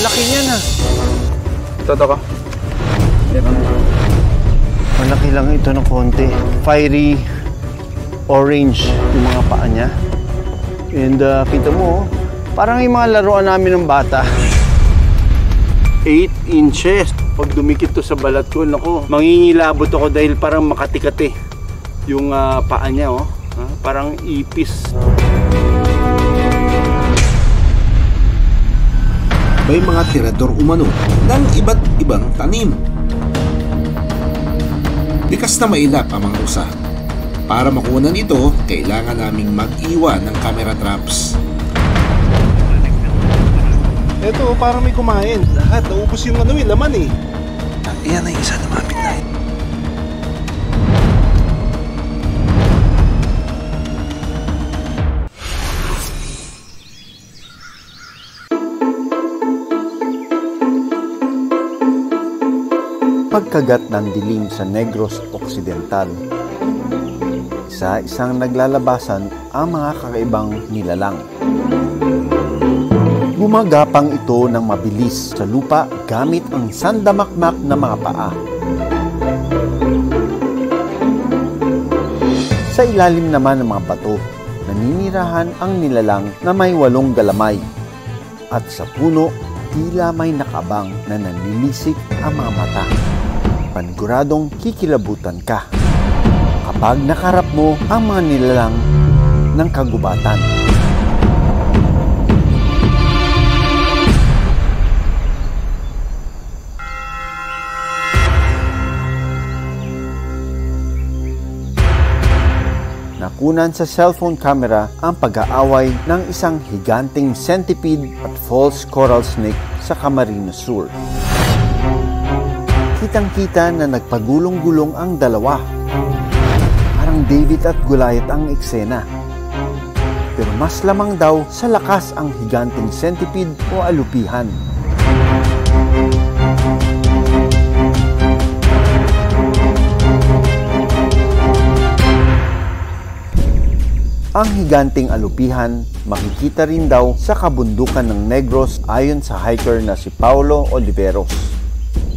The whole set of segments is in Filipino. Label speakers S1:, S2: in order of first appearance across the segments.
S1: laki niyan ah.
S2: Toto ko.
S1: Malaki lang ito ng konti. Fiery orange yung mga paa niya. And kita mo, parang yung mga laruan namin ng bata. 8 inches. Pag dumikit to sa balat ko, naku, mangingilabot ako dahil parang makati-kati yung paa niya, oh. Parang ipis.
S3: May mga tirador umano ng iba't ibang tanim. Likas na mailap ang mga usa. Para makuha nito, kailangan naming mag-iwan ng camera traps.
S2: Eto, parang may kumain. Lahat, naubos yung laman eh.
S3: Iyan ay isa na mapitay.
S1: Pagkagat ng dilim sa Negros Occidental. Isang naglalabasan ang mga kakaibang nilalang. Gumagapang ito ng mabilis sa lupa gamit ang sandamakmak na mga paa. Sa ilalim naman ng mga bato, naninirahan ang nilalang na may 8 galamay. At sa puno, tila may nakabang na nanlilisik ang mga mata. Paniguradong kikilabutan ka kapag nakarap mo ang mga nilalang ng kagubatan. Nakunan sa cellphone camera ang pag-aaway ng isang higanting centipede at false coral snake sa Camarines Sur. Kitang-kita na nagpagulong-gulong ang dalawa. Parang David at Goliath ang eksena. Pero mas lamang daw sa lakas ang higanting centipede o alupihan. Ang higanting alupihan makikita rin daw sa kabundukan ng Negros ayon sa hiker na si Paulo Oliveros.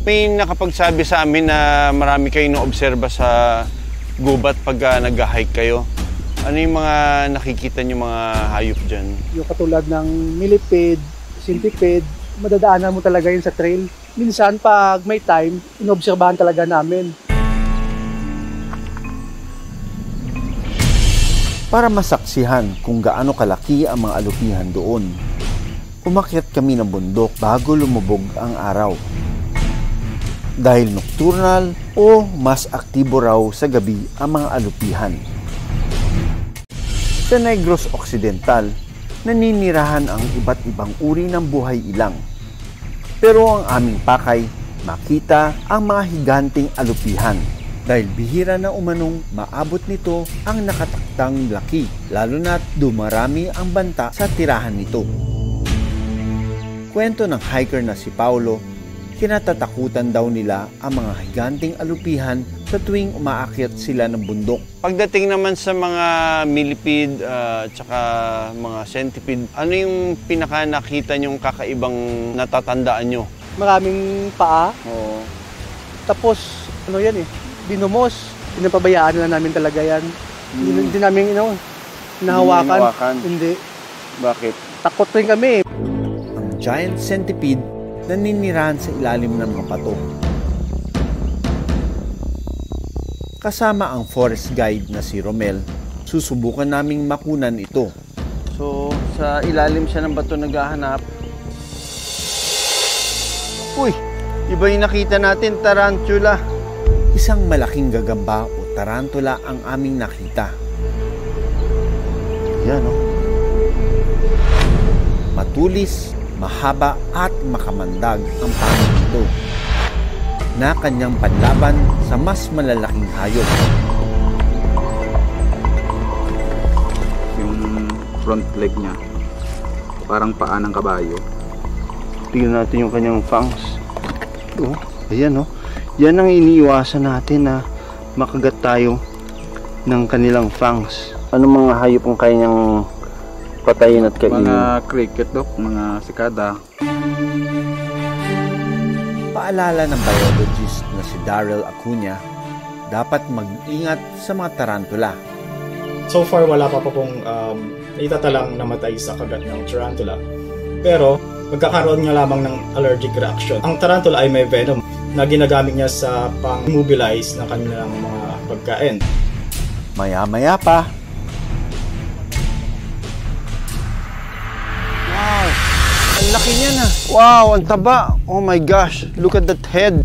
S1: May nakapagsabi sa amin na marami kayong naobserba sa gubat pag nag-hike kayo. Ano yung mga nakikita niyo mga hayop dyan?
S4: Yung katulad ng millipede, centipede, madadaanan mo talaga yun sa trail. Minsan pag may time, inobserbahan talaga namin.
S1: Para masaksihan kung gaano kalaki ang mga alupihan doon, umakyat kami ng bundok bago lumubog ang araw. Dahil nocturnal o mas aktibo raw sa gabi ang mga alupihan. Sa Negros Occidental, naninirahan ang iba't ibang uri ng buhay ilang. Pero ang aming pakay, makita ang mga higanting alupihan. Dahil bihira na umanong maabot nito ang nakataktang laki, lalo na't dumarami ang banta sa tirahan nito. Kwento ng hiker na si Paulo, kinatatakutan daw nila ang mga higanting alupihan sa tuwing umaakyat sila ng bundok. Pagdating naman sa mga millipede at saka mga centipede, ano yung pinaka nakita nyong kakaibang natatandaan nyo?
S4: Maraming paa.
S1: Oo.
S4: Tapos, ano yan binumos. Pinapabayaan na namin talaga yan. Hindi namin hinahawakan. Hindi.
S1: Bakit?
S4: Takot rin kami.
S1: Ang giant centipede naninirahan sa ilalim ng mga bato. Kasama ang forest guide na si Romel, susubukan naming makunan ito. So, sa ilalim siya ng bato naghahanap. Uy! Iba yung nakita natin, tarantula. Isang malaking gagamba o tarantula ang aming nakita. Yan, oh. Matulis, mahaba at makamandag ang pangit nito na kanyang panlaban sa mas malalaking hayop.
S2: Yung front leg niya, parang paa ng kabayo.
S1: Tingnan natin yung kanyang fangs. Oh, ayan, oh. Yan ang iniiwasan natin na makagat tayo ng kanilang fangs. Ano mga hayop ang kanyang patayin at kainin.
S5: Mga cricket dok, mga sikada.
S3: Paalala ng biologist na si Daryl Acuña, dapat mag-ingat sa mga tarantula.
S6: So far, wala pa pong itatalang namatay sa kagat ng tarantula. Pero, magkakaroon nga lamang ng allergic reaction. Ang tarantula ay may venom na ginagamit niya sa pang-mobilize ng kanilang mga pagkain.
S3: Maya-maya pa,
S1: Wow! Ang laki niya na. Wow, ang taba. Oh my gosh, look at that head.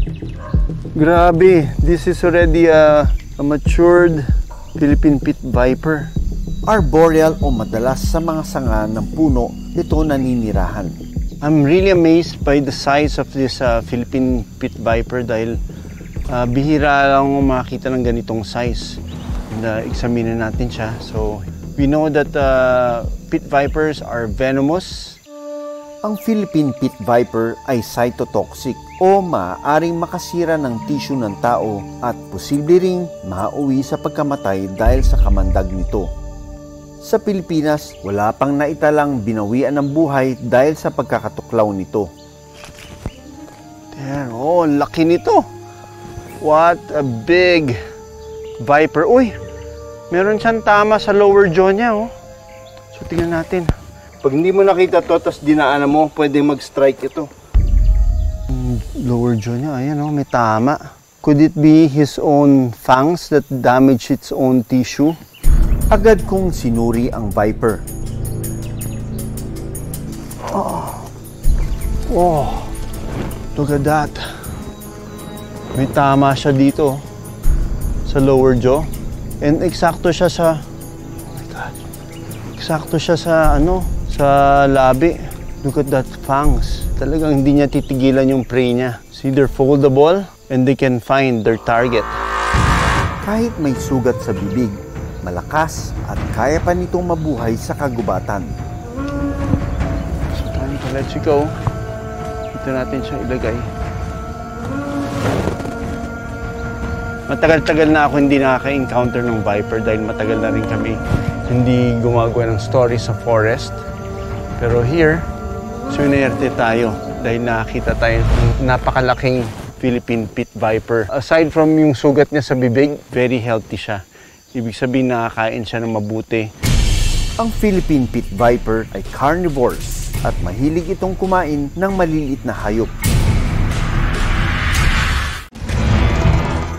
S1: Grabe, this is already a matured Philippine pit viper.
S3: arboreal o madalas sa mga sanga ng puno ito naninirahan.
S1: I'm really amazed by the size of this Philippine pit viper dahil bihira lang makita ng ganitong size. And examine natin siya. So, we know that pit vipers are venomous.
S3: Ang Philippine pit viper ay cytotoxic o maaaring makasira ng tissue ng tao at posible ring mauwi sa pagkamatay dahil sa kamandag nito. Sa Pilipinas, wala pang naitalang binawian ng buhay dahil sa pagkakatuklaw nito.
S1: There, oh, laki nito. What a big viper. Uy, meron siyang tama sa lower jaw niya, oh. So, tingnan natin. Pag hindi mo nakita to, tapos dinaanan mo, pwedeng mag-strike ito. Lower jaw niya, ayan, oh, may tama. Could it be his own fangs that damage its own tissue?
S3: Agad kong sinuri ang viper.
S1: Oh, look at that. May tama siya dito sa lower jaw. And eksakto siya sa, oh my God, eksakto siya sa sa labi. Look at that fangs. Talagang hindi niya titigilan yung prey niya. See, they're foldable and they can find their target.
S3: Kahit may sugat sa bibig, malakas at kaya pa nitong mabuhay sa kagubatan.
S1: So, time to let you go. Dito natin siya ilagay. Matagal-tagal na ako hindi nakaka-encounter ng viper dahil matagal na rin kami hindi gumagawa ng story sa forest. Pero here, sunerte tayo dahil nakakita tayo ng napakalaking Philippine pit viper. Aside from yung sugat niya sa bibig, very healthy siya. Ibig sabihin nakakain siya ng mabuti.
S3: Ang Philippine pit viper ay carnivores at mahilig itong kumain ng maliliit na hayop.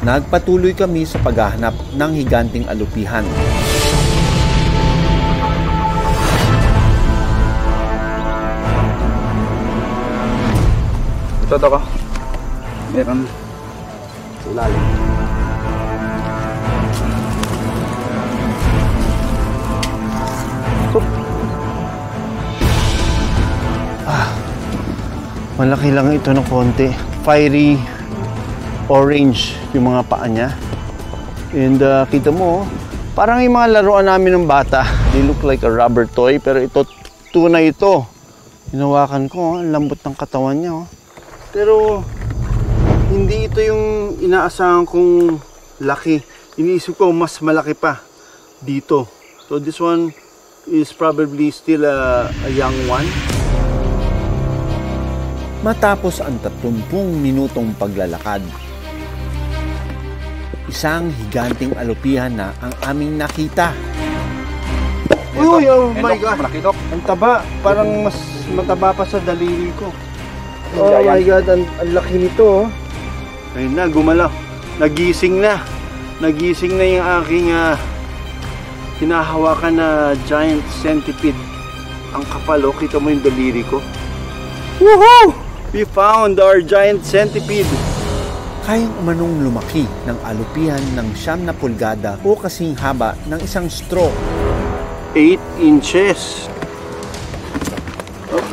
S3: Nagpatuloy kami sa paghahanap ng higanting alupihan.
S5: Ito ka. Meron. Sa lalim.
S1: Malaki lang ito ng konti. Fiery orange yung mga paa niya. And kita mo, parang yung mga laruan namin ng bata. They look like a rubber toy, pero ito, tunay ito. Hinawakan ko, ang lambot ng katawan niya. Pero, hindi ito yung inaasahan kong laki. Iniisip ko, mas malaki pa dito. So, this one is probably still a young one.
S3: Matapos ang 30 minutong paglalakad, isang higanting alupihan na ang aming nakita.
S1: Uy, oh my God!
S5: Malaki dok.
S1: Ang taba, parang mas mataba pa sa daliri ko. Oh my God, ang laki nito. Oh. Ayun na, gumalaw. Nagising na. Nagising na yung aking hinahawakan na giant centipede. Ang kapal, oh. Kita mo yung daliri ko. Woohoo! We found our giant centipede.
S3: Kayang umanong lumaki ng alupihan ng 9 na pulgada o kasing haba ng isang straw.
S1: 8 inches.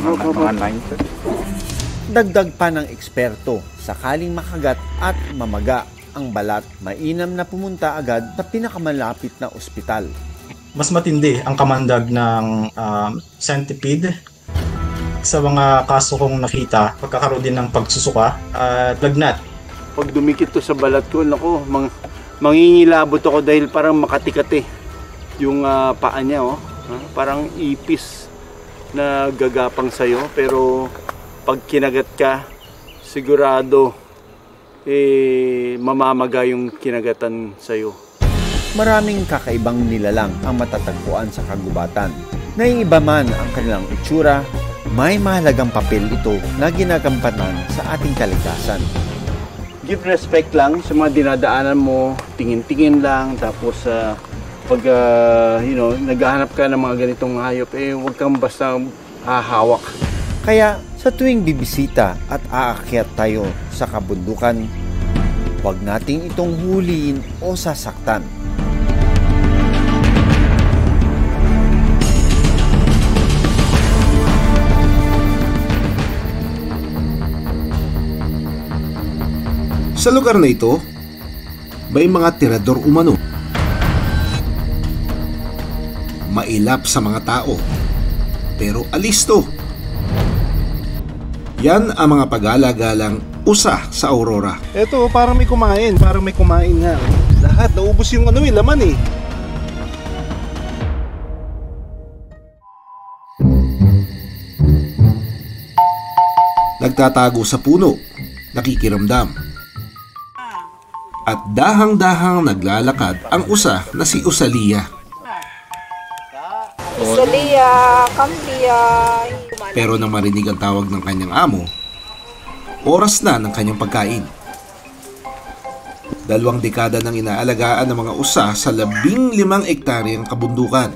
S5: Mga 9.
S3: Dagdag pa ng eksperto, sakaling makagat at mamaga ang balat, mainam na pumunta agad sa pinakamalapit na ospital.
S6: Mas matindi ang kamandag ng centipede. Sa mga kaso kong nakita, pagkakaroon din ng pagsusuka at lagnat.
S1: Pag dumikit to sa balat ko, naku, mangingilabot ako dahil parang makatikati yung paa niya, oh. Parang ipis na gagapang sa'yo, pero pag kinagat ka, sigurado mamamaga yung kinagatan sa'yo.
S3: Maraming kakaibang nilalang ang matatagpuan sa kagubatan. Naiiba man ang kanilang itsura, may mahalagang papel ito na ginagampanan sa ating kalikasan.
S1: Give respect lang sa mga dinadaanan mo, tingin-tingin lang, tapos pag naghahanap ka ng mga ganitong hayop, huwag kang basta hahawak.
S3: Kaya sa tuwing bibisita at aakyat tayo sa kabundukan, huwag nating itong huliin o sasaktan.
S2: Sa lugar na ito, may mga tirador umano. Mailap sa mga tao, pero alisto. Yan ang mga pag-alagalang usa sa Aurora. Ito, parang may kumain nga. Lahat, naubos yung laman eh. Nagtatago sa puno, nakikiramdam. At dahang-dahang naglalakad ang usa na si Usalia.
S7: Usalia, Cambia.
S2: Pero nang marinig ang tawag ng kanyang amo, oras na ng kanyang pagkain. 2 dekada nang inaalagaan ng mga usa sa 15 ektaryang kabundukan,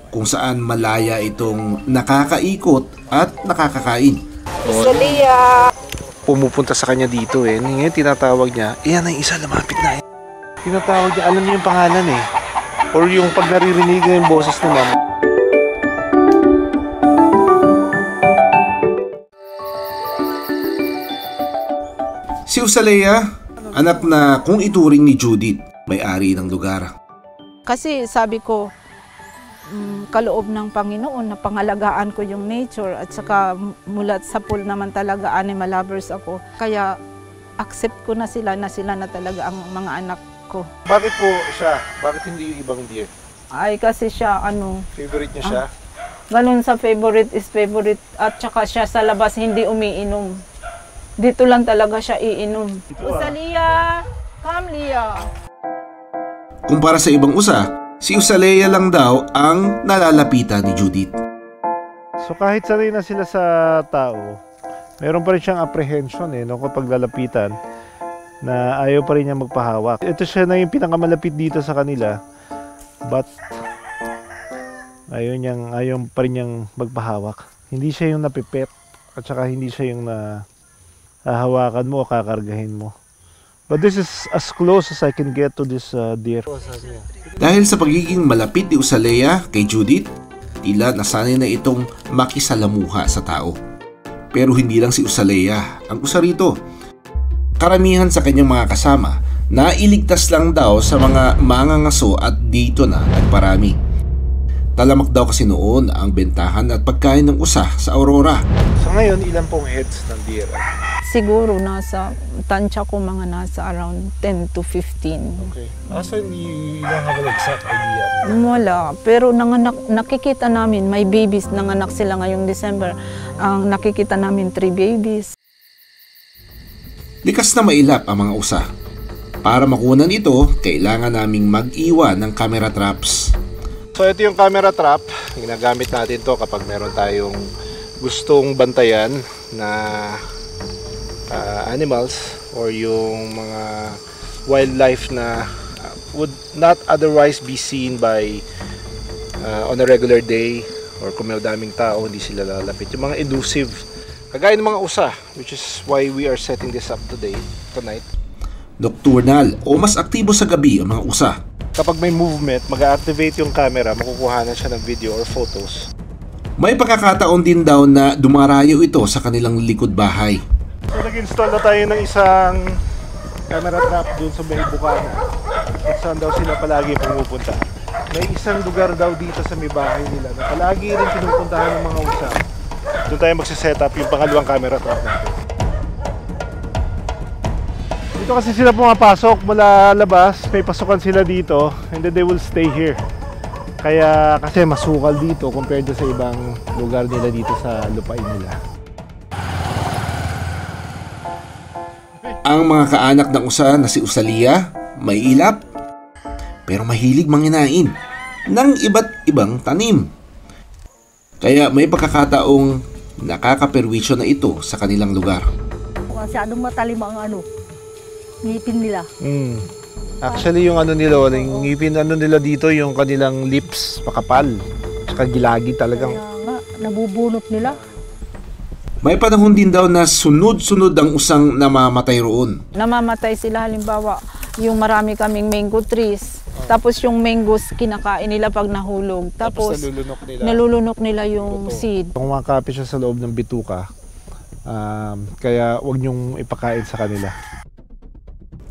S2: kung saan malaya itong nakakaikot at nakakakain.
S7: Usalia.
S2: Pumupunta sa kanya dito ngayon tinatawag niya, iyan ang isa, lumapit na. Tinatawag niya, alam niya yung pangalan or yung pag naririnig niya yung boses ni mama. Si Usalia, anak na kung ituring ni Judith, may-ari ng lugar.
S7: Kasi sabi ko, kaloob ng Panginoon na pangalagaan ko yung nature at saka mula sa pool naman talaga animal lovers ako. Kaya accept ko na sila na talaga ang mga anak ko.
S2: Bakit po siya? Bakit hindi yung ibang deer?
S7: Ay kasi siya
S2: Favorite niya siya?
S7: ganun sa favorite is favorite at saka siya sa labas hindi umiinom. Dito lang talaga siya iinom. Usalia, come Lia.
S2: Kumpara sa ibang usa, si Usalia lang daw ang nalalapitan ni Judith.
S8: So kahit sanay na sila sa tao, meron pa rin siyang apprehension kapag lalapitan na ayaw pa rin niya magpahawak. Ito siya na yung pinakamalapit dito sa kanila, but ayaw pa rin niyang magpahawak. Hindi siya yung napipet at saka hindi siya yung hahawakan mo o kakargahin mo. But this is as close as I can get to this deer.
S2: Dahil sa pagiging malapit ni Usalia kay Judith, tila nasanay na itong makisalamuha sa tao. Pero hindi lang si Usalia ang usa rito. Karamihan sa kanyang mga kasama, nailigtas lang daw sa mga mangangaso at dito na nagparami. Talamak daw kasi noon ang bentahan at pagkain ng usa sa Aurora.
S8: So ngayon, ilan pong heads ng deer?
S7: Siguro tansya ko mga nasa around 10 to 15.
S8: Okay. So you don't have an exact idea?
S7: Wala. Pero nakikita namin, may babies, nanganak sila ngayong December. Nakikita namin 3 babies.
S2: Likas na mailap ang mga usa. Para makunan ito, kailangan naming mag-iwan ng camera traps.
S8: So ito yung camera trap. Ginagamit natin to kapag meron tayong gustong bantayan na animals or yung mga wildlife na would not otherwise be seen by on a regular day, or kung may daming tao hindi sila lalapit. Yung mga elusive, kagaya ng mga usa, which is why we are setting this up tonight.
S2: Nocturnal o mas aktibo sa gabi ang mga usa.
S8: Kapag may movement, mag-activate yung camera, makukuha na siya ng video or photos.
S2: May pagkakataon din daw na dumarayo ito sa kanilang likod bahay.
S8: So nag-install na tayo ng isang camera trap doon sa may bukana. At saan daw sila palagi pumupunta. May isang lugar daw dito sa may bahay nila na palagi rin pinupuntahan ng mga usa. Doon tayo magsiset up yung pangalawang camera trap natin. Dito kasi sila pumapasok mula labas, may pasukan sila dito, and then they will stay here Kaya kasi masukal dito compared sa ibang lugar nila dito sa lupain nila.
S2: Ang mga kaanak ng usa na si Usalia, may ilap, pero mahilig manginain ng iba't ibang tanim. Kaya may pagkakataong nakakaperwisyo na ito sa kanilang lugar.
S9: Masyadong matalim ang ngipin nila.
S8: Actually, yung yung ngipin nila dito, yung kanilang lips, makapal. Tsaka gilagi talagang.
S9: Kaya nga, nabubunot nila.
S2: May panahon din daw na sunod-sunod ang usang namamatay roon.
S7: Namamatay sila, halimbawa, yung marami kaming mango trees. Tapos yung mangoes kinakain nila pag nahulog. Tapos nalulunok nila yung seed.
S8: Kumakapit siya sa loob ng bituka. Kaya huwag niyong ipakain sa kanila.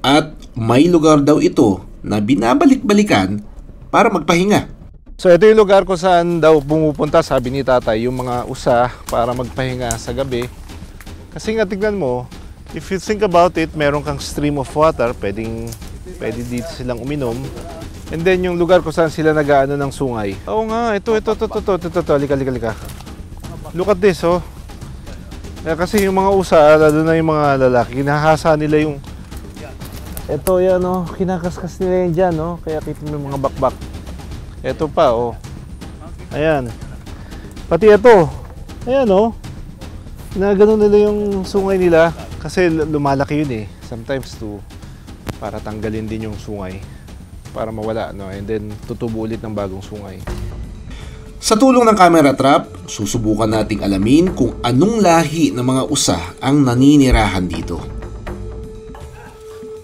S2: At may lugar daw ito na binabalik-balikan para magpahinga.
S8: So ito yung lugar kung saan daw pumupunta, sabi ni tatay, yung mga usa para magpahinga sa gabi. Kasi nga tignan mo, if you think about it, meron kang stream of water, pwede dito silang uminom. And then yung lugar kung saan sila nag-aano ng sungay. Oo nga, ito, halika. Look at this, oh. Kasi yung mga usa, lalo na yung mga lalaki, kinahasa nila yung... Ito yan, oh, kinakaskas nila yan dyan, oh. Kaya kita mo yung mga bakbak. Ito pa, oh. Ayan. Pati ito. Ayan, oh. Ginagano nila yung sungay nila. Kasi lumalaki yun, eh. Sometimes para tanggalin din yung sungay. Para mawala, no? And then, tutubo ulit ng bagong sungay.
S2: Sa tulong ng camera trap, susubukan nating alamin kung anong lahi ng mga usa ang naninirahan dito.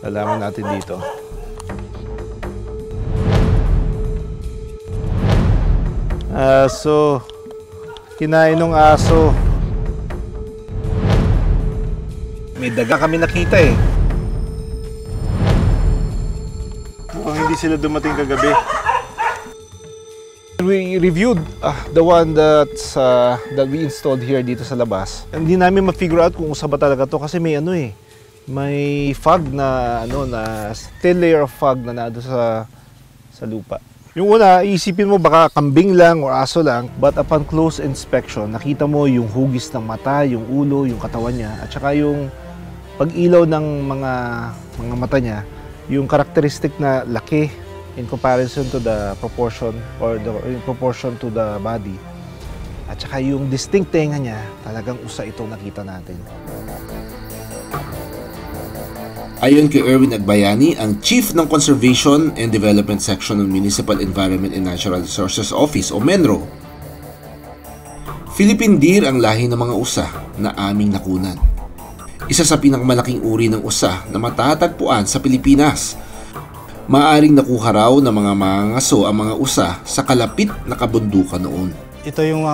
S8: Lalaman natin dito. Aso. Kinain ng aso. May daga kami nakita, eh. Mukhang hindi sila dumating kagabi. We reviewed the one that we installed here dito sa labas. Hindi namin ma-figure out kung usa ba talaga to kasi may may fog na na thin layer of fog na nado sa lupa. Yung una, isipin mo baka kambing lang o aso lang, but upon close inspection, nakita mo yung hugis ng mata, yung ulo, yung katawan niya, at saka yung pag-ilaw ng mga mata niya, yung characteristic na laki in comparison to the proportion or in proportion to the body. At saka yung distinct tenga niya, talagang usa itong nakita natin.
S2: Ayon kay Erwin Agbayani, ang Chief ng Conservation and Development Section ng Municipal Environment and Natural Resources Office o MENRO, Philippine deer ang lahi ng mga usa na aming nakunan. Isa sa pinakamalaking uri ng usa na matatagpuan sa Pilipinas. Maaring nakuha raw ng mga mangangaso ang mga usa sa kalapit na kabundukan noon.
S10: Ito yung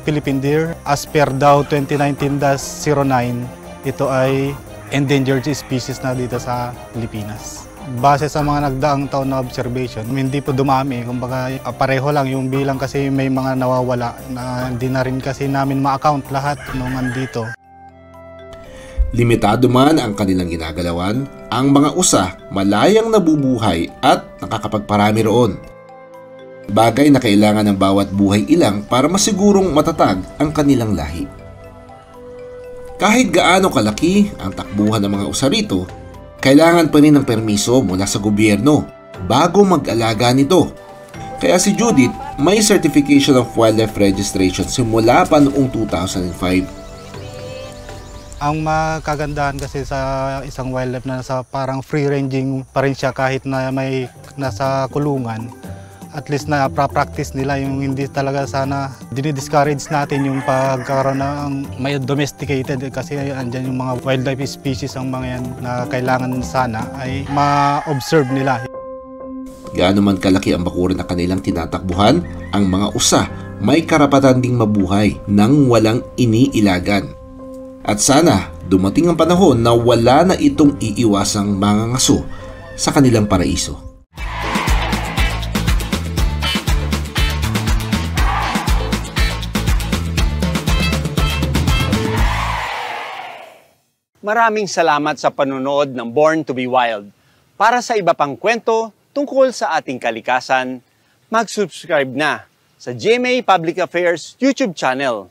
S10: Philippine deer. As per daw 2019-09, ito ay endangered species na dito sa Pilipinas. Base sa mga nagdaang taon na observation, hindi po dumami. Kumbaga pareho lang yung bilang kasi may mga nawawala na hindi na rin kasi namin ma-account lahat nung andito.
S2: Limitado man ang kanilang ginagalawan, ang mga usa malayang nabubuhay at nakakapagparami roon. Bagay na kailangan ng bawat buhay ilang para masigurong matatag ang kanilang lahi. Kahit gaano kalaki ang takbuhan ng mga usa rito, kailangan pa rin ng permiso mula sa gobyerno bago mag-alaga nito. Kaya si Judith may Certification of Wildlife Registration simula pa noong 2005.
S10: Ang makagandahan kasi sa isang wildlife na nasa parang free-ranging pa rin siya kahit na may nasa kulungan. At least na practice nila yung hindi talaga sana dinidiscourage natin yung pagkaroon ng may domesticated kasi andyan yung mga wildlife species ang mga yan na kailangan sana ay ma-observe nila.
S2: Gaano man kalaki ang bakuran na kanilang tinatakbuhan, ang mga usa may karapatan ding mabuhay nang walang iniilagan. At sana dumating ang panahon na wala na itong iiwasang mangangaso sa kanilang paraiso.
S3: Maraming salamat sa panonood ng Born to be Wild. Para sa iba pang kwento tungkol sa ating kalikasan,
S1: mag-subscribe na sa GMA Public Affairs YouTube channel.